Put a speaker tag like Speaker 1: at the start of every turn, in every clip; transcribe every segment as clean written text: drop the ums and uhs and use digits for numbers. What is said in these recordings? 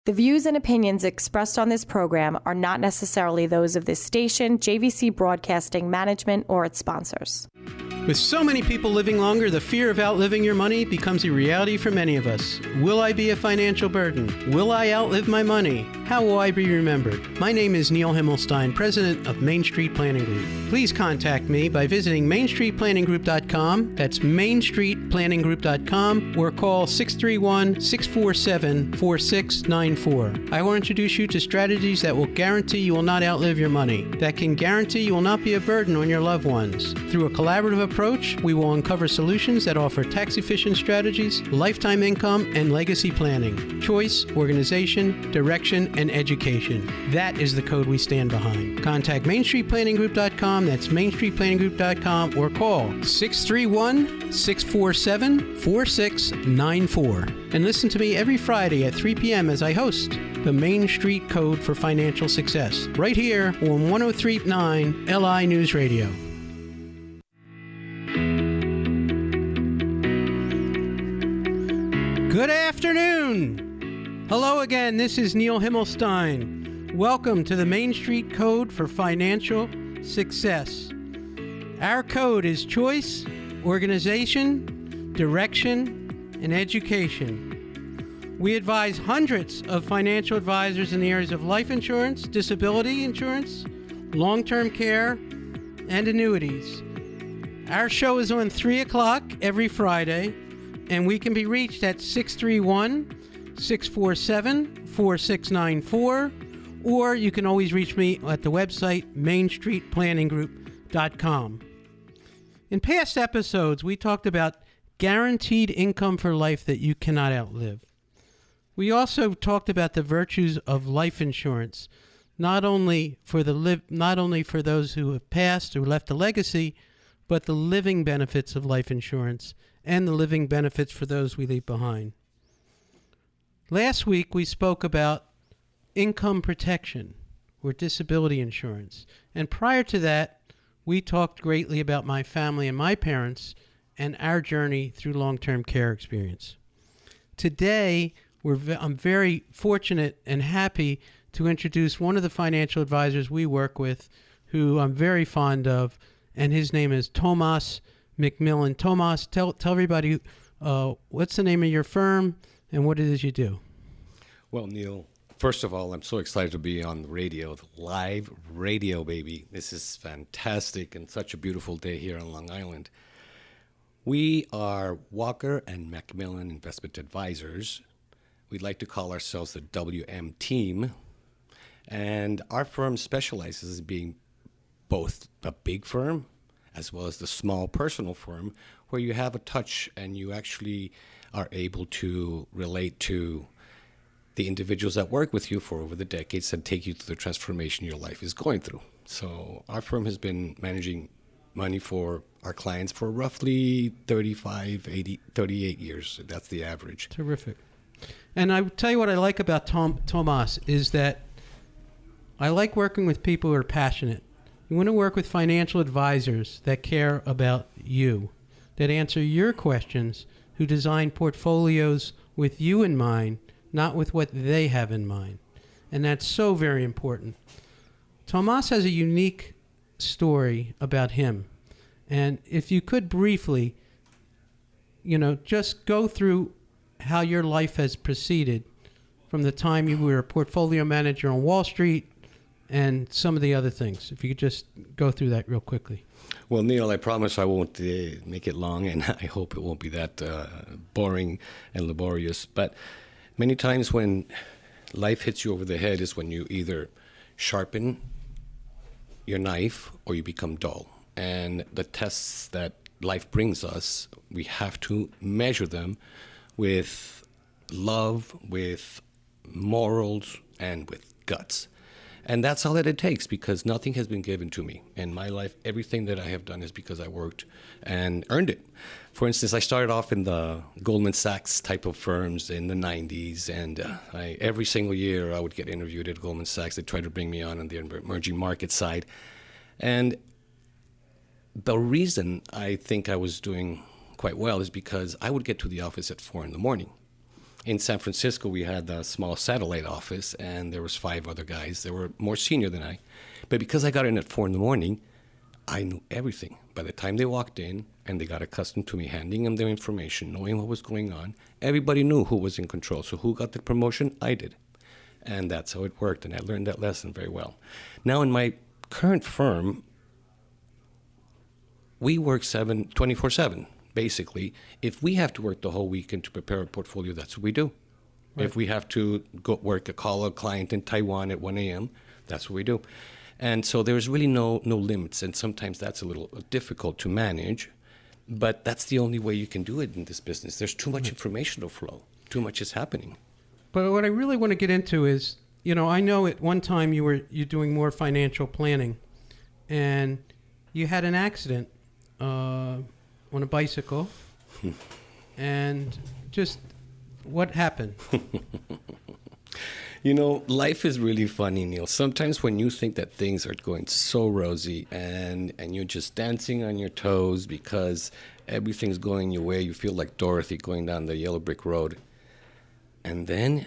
Speaker 1: The views and opinions expressed on this program are not necessarily those of this station, JVC Broadcasting Management, or its sponsors.
Speaker 2: With so many people living longer, the fear of outliving your money becomes a reality for many of us. Will I be a financial burden? Will I outlive my money? How will I be remembered? My name is Neil Himmelstein, president of Main Street Planning Group. Please contact me by visiting mainstreetplanninggroup.com. That's mainstreetplanninggroup.com, or call 631-647-4694. I will introduce you to strategies that will guarantee you will not outlive your money, that can guarantee you will not be a burden on your loved ones. Through a collaborative approach, we will uncover solutions that offer tax-efficient strategies, lifetime income, and legacy planning, choice, organization, direction, and education. That is the code we stand behind. Contact mainstreetplanninggroup.com. That's mainstreetplanninggroup.com, or call 631-647-4694. And listen to me every Friday at 3 p.m. as I host the Main Street Code for Financial Success, right here on 103.9 LI News Radio. Good afternoon. Hello again. This is Neil Himmelstein. Welcome to the Main Street Code for Financial Success. Our code is choice, organization, direction, and education. We advise hundreds of financial advisors in the areas of life insurance, disability insurance, long-term care, and annuities. Our show is on 3 o'clock every Friday, and we can be reached at 631-647-4694, or you can always reach me at the website mainstreetplanninggroup.com. In past episodes, we talked about guaranteed income for life that you cannot outlive. We also talked about the virtues of life insurance, not only for those who have passed or left a legacy, but the living benefits of life insurance and the living benefits for those we leave behind. Last week, we spoke about income protection or disability insurance. And prior to that, we talked greatly about my family and my parents and our journey through long-term care experience. Today, I'm very fortunate and happy to introduce one of the financial advisors we work with, who I'm very fond of, and his name is Tomas McMillan. Tomas, tell everybody what's the name of your firm and what it is you do.
Speaker 3: Well, Neil, first of all, I'm so excited to be on the radio, live radio, baby. This is fantastic and such a beautiful day here on Long Island. We are Walker and McMillan Investment Advisors. We'd like to call ourselves the WM Team. And our firm specializes in being both a big firm as well as the small personal firm, where you have a touch and you actually are able to relate to the individuals that work with you for over the decades and take you through the transformation your life is going through. So our firm has been managing money for our clients for roughly 38 years. That's the average.
Speaker 2: Terrific. And I tell you what I like about Tomas is that I like working with people who are passionate. You want to work with financial advisors that care about you, that answer your questions, who design portfolios with you in mind, not with what they have in mind. And that's so very important. Tomas has a unique story about him. And if you could briefly, just go through how your life has proceeded from the time you were a portfolio manager on Wall Street and some of the other things. If you could just go through that real quickly.
Speaker 3: Well, Neil, I promise I won't make it long, and I hope it won't be that boring and laborious. But many times when life hits you over the head is when you either sharpen your knife or you become dull. And the tests that life brings us, we have to measure them with love, with morals, and with guts. And that's all that it takes, because nothing has been given to me. In my life, everything that I have done is because I worked and earned it. For instance, I started off in the Goldman Sachs type of firms in the 90s, and every single year I would get interviewed at Goldman Sachs. They tried to bring me on the emerging market side. And the reason I think I was doing quite well is because I would get to the office at 4 in the morning. In San Francisco, we had a small satellite office, and there was 5 other guys. They were more senior than I. But because I got in at 4 in the morning, I knew everything. By the time they walked in and they got accustomed to me handing them their information, knowing what was going on, everybody knew who was in control. So who got the promotion? I did. And that's how it worked, and I learned that lesson very well. Now, in my current firm, we work 24/7. Basically, if we have to work the whole weekend to prepare a portfolio, that's what we do. Right. If we have to go call a client in Taiwan at 1 a.m., that's what we do. And so there's really no limits, and sometimes that's a little difficult to manage, but that's the only way you can do it in this business. There's too much information to flow. Too much is happening.
Speaker 2: But what I really want to get into is, I know at one time you're doing more financial planning, and you had an accident on a bicycle, and just what happened?
Speaker 3: Life is really funny, Neil. Sometimes when you think that things are going so rosy and you're just dancing on your toes because everything's going your way, you feel like Dorothy going down the yellow brick road. And then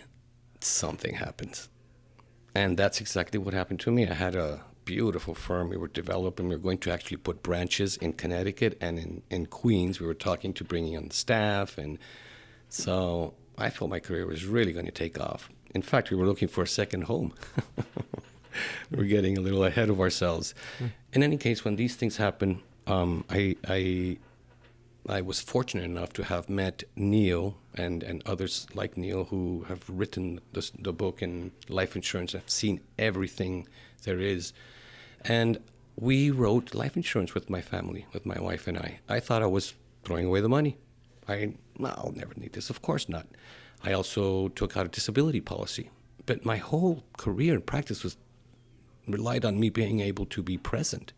Speaker 3: something happens. And that's exactly what happened to me. I had a beautiful firm. We were developing. We were going to actually put branches in Connecticut and in Queens. We were talking to bringing on staff. And so I felt my career was really going to take off. In fact, we were looking for a second home. We're getting a little ahead of ourselves. In any case, when these things happen, I was fortunate enough to have met Neil and others like Neil who have written the book in life insurance, have seen everything there is. And we wrote life insurance with my family, with my wife and I. I thought I was throwing away the money. I'll never need this. Of course not. I also took out a disability policy. But my whole career and practice relied on me being able to be present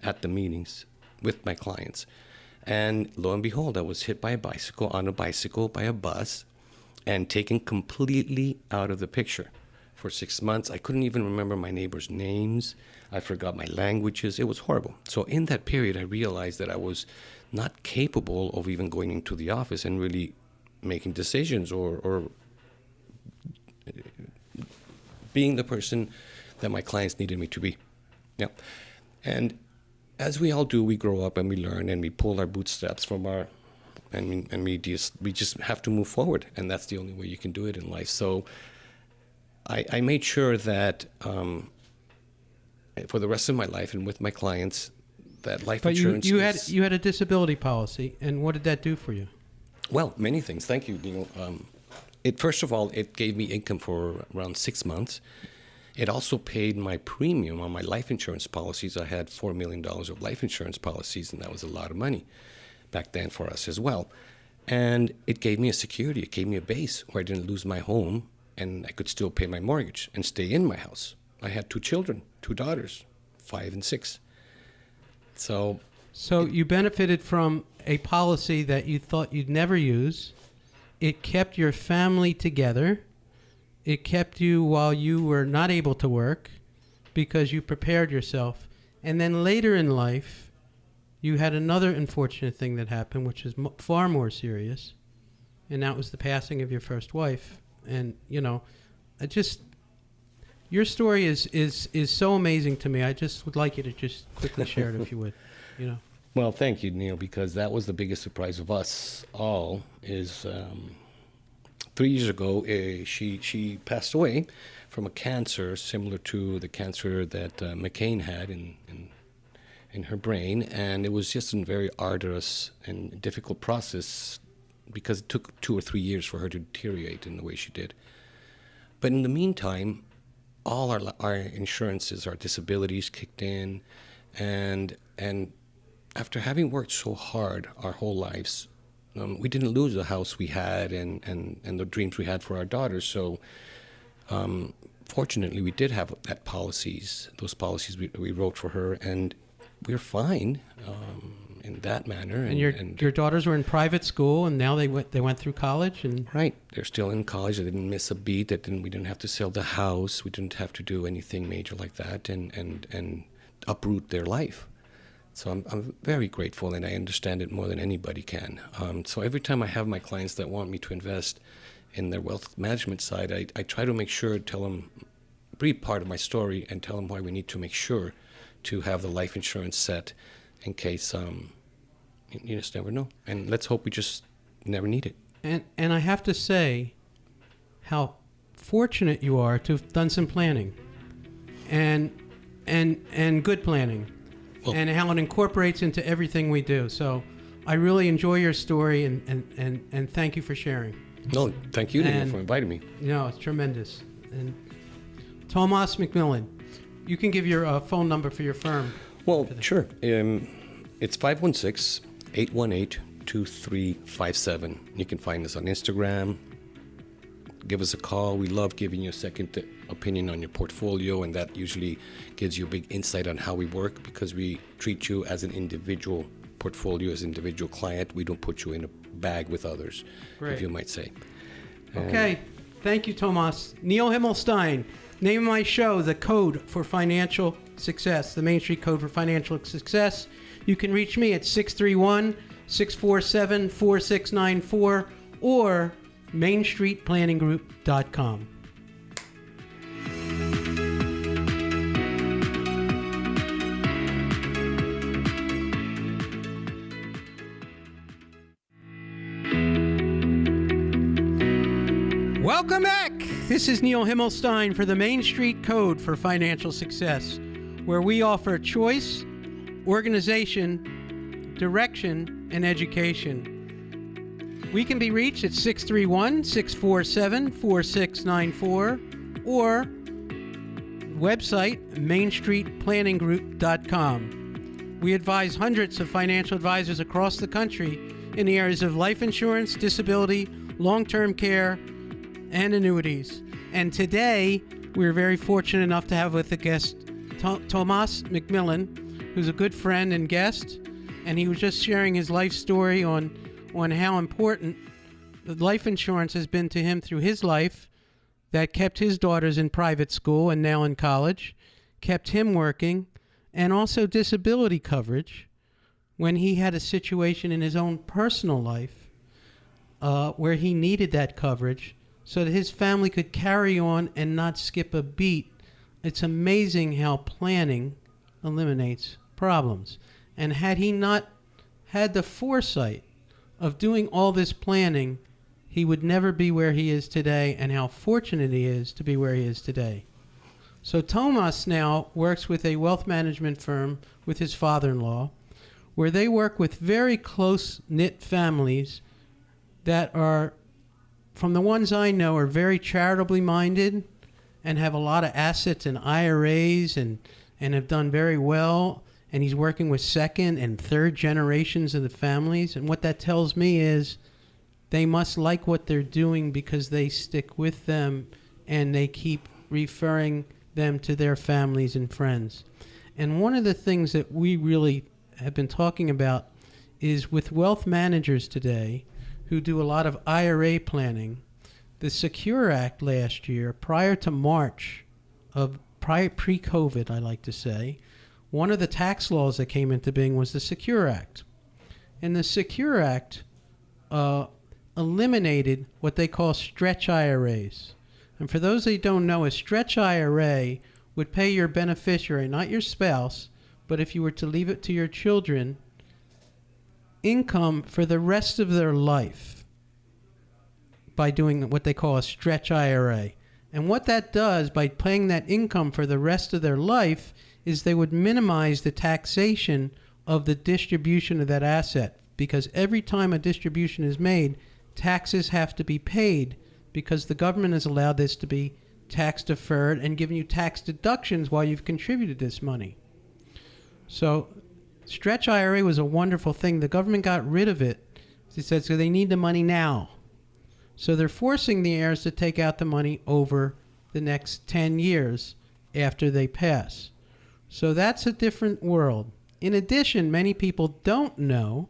Speaker 3: at the meetings with my clients. And lo and behold, I was hit by a bicycle, by a bus, and taken completely out of the picture. For 6 months, I couldn't even remember my neighbors' names. I forgot my languages. It was horrible. So in that period, I realized that I was not capable of even going into the office and really making decisions or being the person that my clients needed me to be. Yeah. And as we all do, we grow up and we learn and we pull our bootstraps from we just have to move forward, and that's the only way you can do it in life. So I made sure that for the rest of my life and with my clients, that life insurance.
Speaker 2: But you had a disability policy, and what did that do for you?
Speaker 3: Well, many things. Thank you, Neil. First of all, it gave me income for around 6 months. It also paid my premium on my life insurance policies. I had $4 million of life insurance policies, and that was a lot of money back then for us as well. And it gave me a security. It gave me a base where I didn't lose my home, and I could still pay my mortgage and stay in my house. I had 2 children, 2 daughters, 5 and 6. So
Speaker 2: you benefited from a policy that you thought you'd never use. It kept your family together. It kept you while you were not able to work because you prepared yourself. And then later in life, you had another unfortunate thing that happened, which is far more serious. And that was the passing of your first wife. And, your story is so amazing to me. I just would like you to just quickly share it if you would,
Speaker 3: Well, thank you, Neil, because that was the biggest surprise of us all is 3 years ago, she passed away from a cancer similar to the cancer that McCain had in her brain. And it was just a very arduous and difficult process because it took 2 or 3 years for her to deteriorate in the way she did. But in the meantime, all our insurances, our disabilities kicked in. And after having worked so hard our whole lives, we didn't lose the house we had and the dreams we had for our daughters. So fortunately, we did have those policies we wrote for her, and we're fine in that manner.
Speaker 2: And your daughters were in private school, and now they went through college, and
Speaker 3: right, they're still in college. They didn't miss a beat. We didn't have to sell the house. We didn't have to do anything major like that, and uproot their life. So I'm very grateful, and I understand it more than anybody can. So every time I have my clients that want me to invest in their wealth management side, I try to make sure, tell them, brief part of my story and tell them why we need to make sure to have the life insurance set in case, you just never know. And let's hope we just never need it.
Speaker 2: And I have to say how fortunate you are to have done some planning and good planning,
Speaker 3: Well,
Speaker 2: and how it incorporates into everything we do. So I really enjoy your story, and thank you for sharing.
Speaker 3: no, thank you, Nino,
Speaker 2: And-
Speaker 3: for inviting me.
Speaker 2: No, it's tremendous. And Tomas McMillan, you can give your phone number for your firm.
Speaker 3: Well, sure. It's 516-818-2357. You can find us on Instagram. Give us a call. We love giving you a second opinion on your portfolio, and that usually gives you a big insight on how we work, because we treat you as an individual portfolio, as an individual client. We don't put you in a bag with others,
Speaker 2: Great.
Speaker 3: if you might say.
Speaker 2: Okay. Thank you, Tomas. Neil Himmelstein. Name of my show, The Code for Financial Success, the Main Street Code for Financial Success. You can reach me at 631-647-4694 or mainstreetplanninggroup.com. Welcome back. This is Neil Himmelstein for the Main Street Code for Financial Success, where we offer choice, organization, direction, and education. We can be reached at 631-647-4694 or website mainstreetplanninggroup.com. We advise hundreds of financial advisors across the country in the areas of life insurance, disability, long-term care, and annuities. And today, we're very fortunate enough to have with a guest Tomas McMillan, who's a good friend and guest, and he was just sharing his life story on how important the life insurance has been to him through his life, that kept his daughters in private school and now in college, kept him working, and also disability coverage when he had a situation in his own personal life where he needed that coverage so that his family could carry on and not skip a beat. It's amazing how planning eliminates problems. And had he not had the foresight of doing all this planning, he would never be where he is today, and how fortunate he is to be where he is today. So Tomas now works with a wealth management firm with his father-in-law, where they work with very close-knit families that are, from the ones I know, are very charitably minded and have a lot of assets in IRAs and have done very well. And he's working with second and third generations of the families. And what that tells me is they must like what they're doing, because they stick with them and they keep referring them to their families and friends. And one of the things that we really have been talking about is with wealth managers today who do a lot of IRA planning. The Secure Act last year, prior to March of pre-COVID, I like to say, one of the tax laws that came into being was the Secure Act. And the Secure Act eliminated what they call stretch IRAs. And for those that don't know, a stretch IRA would pay your beneficiary, not your spouse, but if you were to leave it to your children, income for the rest of their life by doing what they call a stretch IRA. And what that does, by paying that income for the rest of their life, is they would minimize the taxation of the distribution of that asset, because every time a distribution is made, taxes have to be paid, because the government has allowed this to be tax deferred and given you tax deductions while you've contributed this money. So stretch IRA was a wonderful thing. The government got rid of it. They said, so they need the money now. So they're forcing the heirs to take out the money over the next 10 years after they pass. So that's a different world. In addition, many people don't know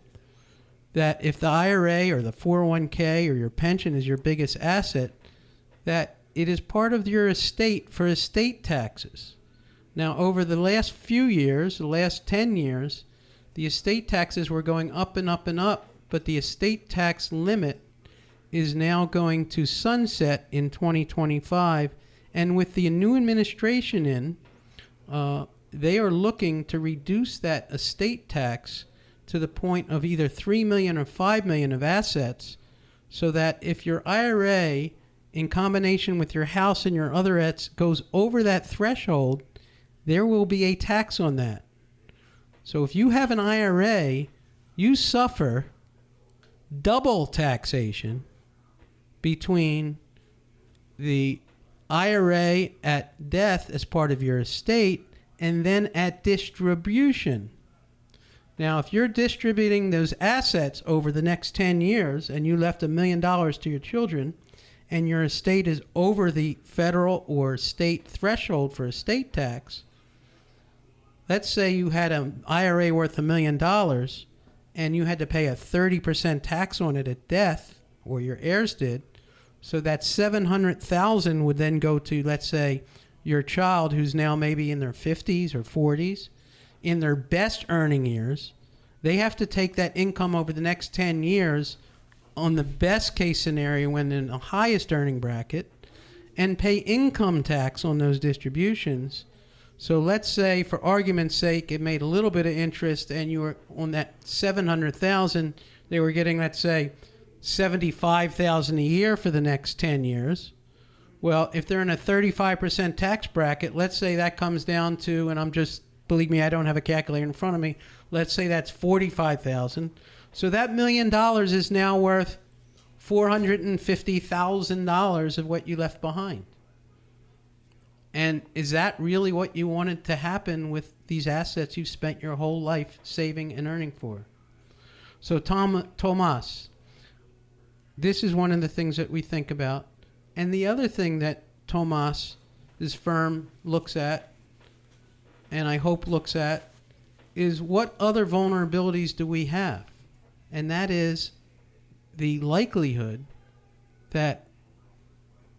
Speaker 2: that if the IRA or the 401k or your pension is your biggest asset, that it is part of your estate for estate taxes. Now, over the last few years, the last 10 years, the estate taxes were going up and up and up, but the estate tax limit is now going to sunset in 2025. And with the new administration in, they are looking to reduce that estate tax to the point of either $3 million or $5 million of assets, so that if your IRA, in combination with your house and your other assets, goes over that threshold, there will be a tax on that. So if you have an IRA, you suffer double taxation between the IRA at death as part of your estate and then at distribution. Now, if you're distributing those assets over the next 10 years and you left $1 million to your children and your estate is over the federal or state threshold for estate tax, let's say you had an IRA worth $1 million and you had to pay a 30% tax on it at death, or your heirs did, so that $700,000 would then go to, let's say, your child who's now maybe in their 50s or 40s, in their best earning years. They have to take that income over the next 10 years on the best case scenario when in the highest earning bracket and pay income tax on those distributions. So let's say, for argument's sake, it made a little bit of interest and you were on that $700,000, they were getting, let's say, $75,000 a year for the next 10 years. Well, if they're in a 35% tax bracket, let's say that comes down to, and believe me, I don't have a calculator in front of me, let's say that's $45,000. So that $1 million is now worth $450,000 of what you left behind. And is that really what you wanted to happen with these assets you've spent your whole life saving and earning for? So Tomas, this is one of the things that we think about. And the other thing that Tomas, his firm, looks at, and I hope looks at, is what other vulnerabilities do we have? And that is the likelihood that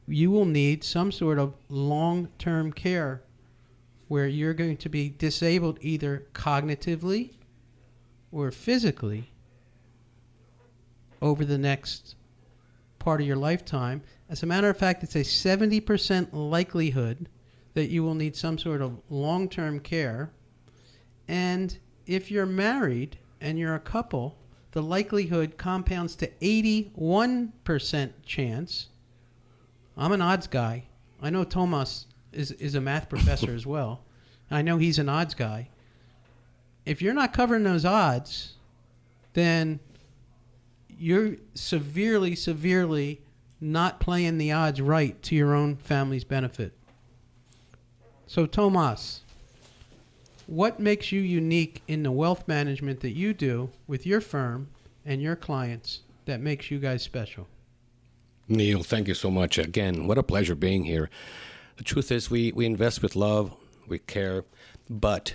Speaker 2: you will need some sort of long-term care where you're going to be disabled either cognitively or physically over the next part of your lifetime. As a matter of fact, it's a 70% likelihood that you will need some sort of long-term care. And if you're married and you're a couple, the likelihood compounds to 81% chance. I'm an odds guy. I know Tomas is a math professor as well. I know he's an odds guy. If you're not covering those odds, then you're severely not playing the odds right to your own family's benefit. So Tomas, what makes you unique in the wealth management that you do with your firm and your clients that makes you guys special?
Speaker 3: Neil, thank you so much. Again, what a pleasure being here. The truth is we invest with love, we care, but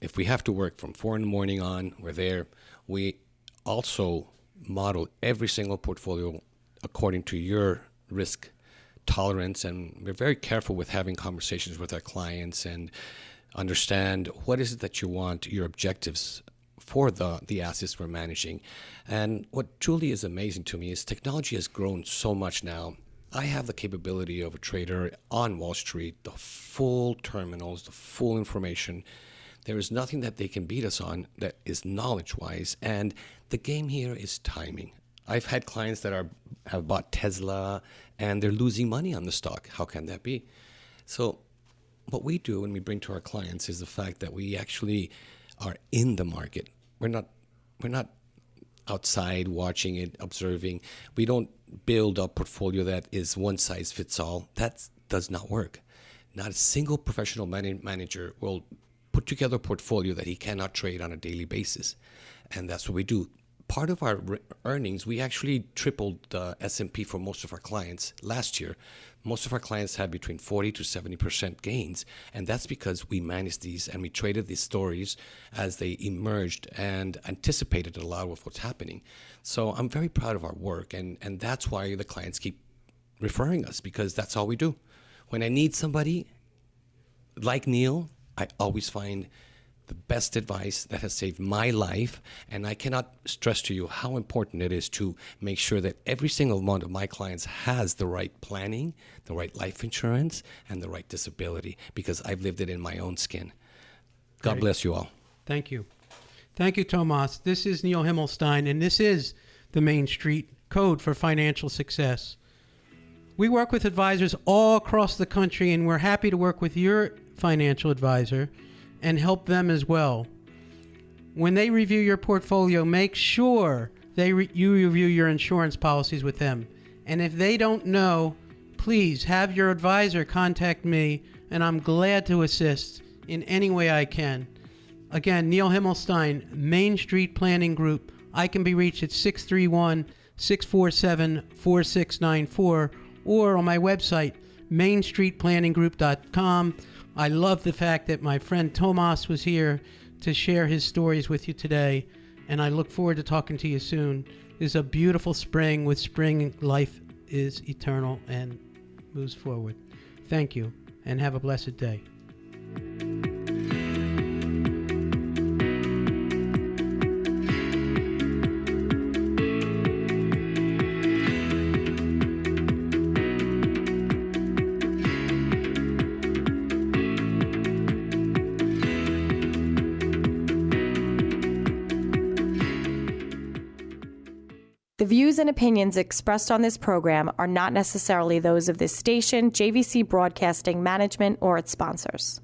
Speaker 3: if we have to work from 4 a.m. on, we're there. We also model every single portfolio according to your risk tolerance, and we're very careful with having conversations with our clients and understand what is it that you want, your objectives for the assets we're managing. And what truly is amazing to me is technology has grown so much now. I have the capability of a trader on Wall Street, the full terminals, the full information. There is nothing that they can beat us on that is knowledge-wise, and the game here is timing. I've had clients that have bought Tesla and they're losing money on the stock. How can that be? So what we do when we bring to our clients is the fact that we actually are in the market. We're not outside watching it, observing. We don't build a portfolio that is one size fits all. That does not work. Not a single professional manager will put together a portfolio that he cannot trade on a daily basis. And that's what we do. Part of our earnings, we actually tripled the S&P for most of our clients last year. Most of our clients had between 40 to 70% gains, and that's because we managed these and we traded these stories as they emerged and anticipated a lot of what's happening. So I'm very proud of our work, and that's why the clients keep referring us, because that's all we do. When I need somebody like Neil, I always find the best advice that has saved my life. And I cannot stress to you how important it is to make sure that every single one of my clients has the right planning, the right life insurance, and the right disability, because I've lived it in my own skin. God bless you all.
Speaker 2: Thank you. Thank you, Tomas. This is Neil Himmelstein, and this is the Main Street Code for Financial Success. We work with advisors all across the country, and we're happy to work with your financial advisor and help them as well. When they review your portfolio, make sure you review your insurance policies with them. And if they don't know, please have your advisor contact me, and I'm glad to assist in any way I can. Again, Neil Himmelstein, Main Street Planning Group. I can be reached at 631-647-4694 or on my website, mainstreetplanninggroup.com. I love the fact that my friend Tomas was here to share his stories with you today, and I look forward to talking to you soon. It's a beautiful spring. With spring, life is eternal and moves forward. Thank you, and have a blessed day.
Speaker 1: The views and opinions expressed on this program are not necessarily those of this station, JVC Broadcasting Management, or its sponsors.